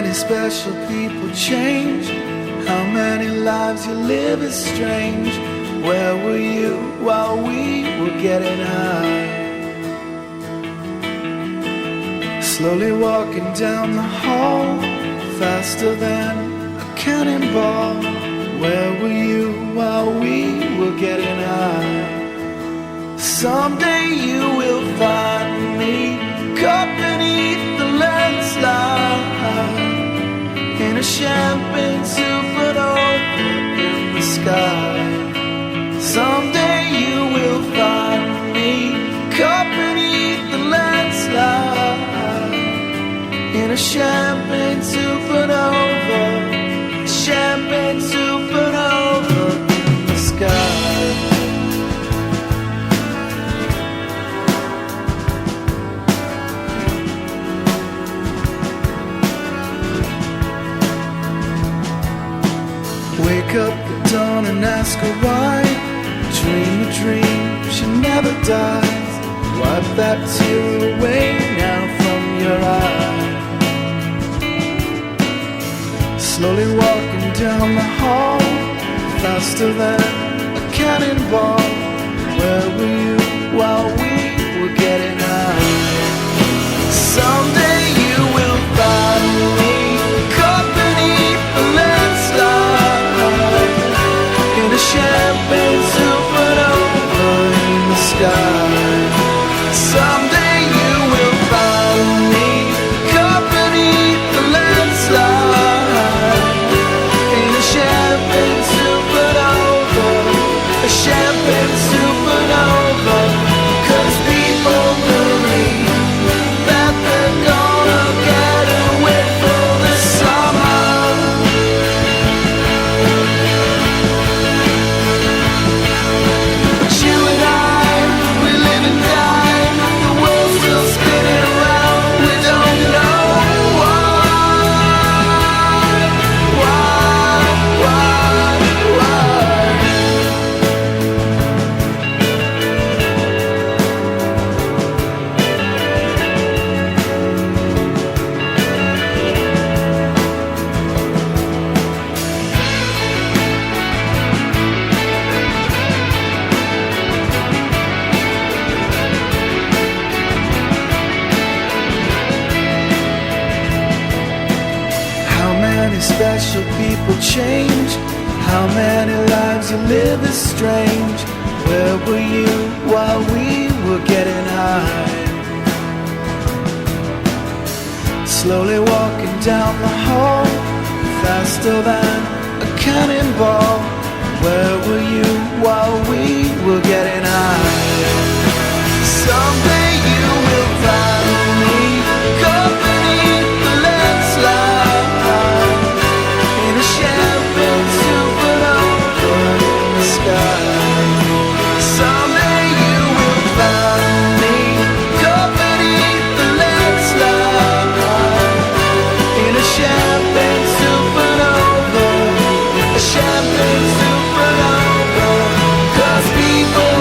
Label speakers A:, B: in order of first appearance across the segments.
A: many special people change? How many lives you live is strange. Where were you while we were getting high? Slowly walking down the hall, faster than a cannonball. Where were you while we were getting high? Someday you will find me caught beneath the landslide in a champagne supernova in the sky. Someday you will find me caught beneath the landslide in a champagne supernova, a champagne supernova in the sky. Wake up at dawn and ask her why. Dream a dream, she never dies. Wipe that tear away now from your eye. Slowly walking down the hall, faster than a cannonball. Where were you while we were getting high? Someday you will find me caught beneath the landslide in a champagne supernova in the sky. Someday you will find me caught beneath the landslide in a champagne supernova, a champagne supernova. 'Cause people believe that they're gonna get away for the summer. But you and I, we live and die. The world's still spinning around. We don't know why. How many special people change? How many lives you live is strange. Where were you while we were getting high? Slowly walking down the hall, faster than a cannonball. Where were you while we were getting high? Someday you will find me caught beneath the landslide in a champagne supernova in the sky. Someday you will find me caught beneath the landslide in a champagne supernova, a champagne supernova. 'Cause people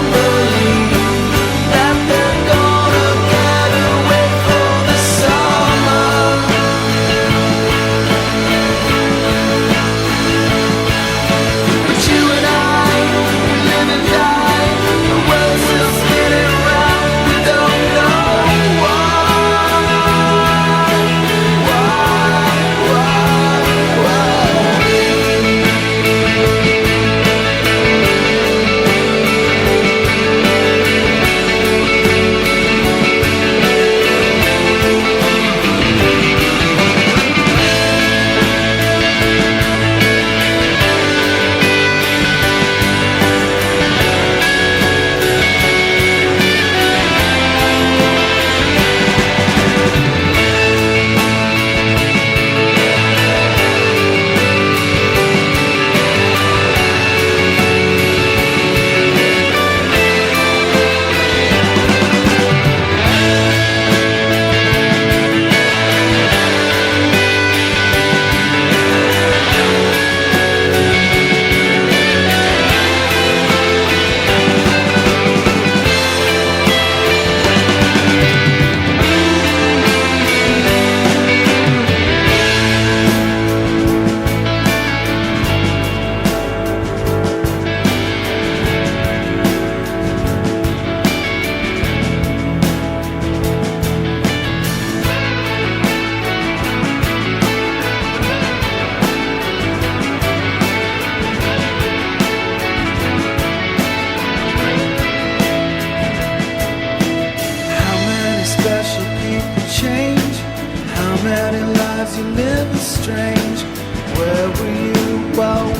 A: lives you live are strange. Where were you while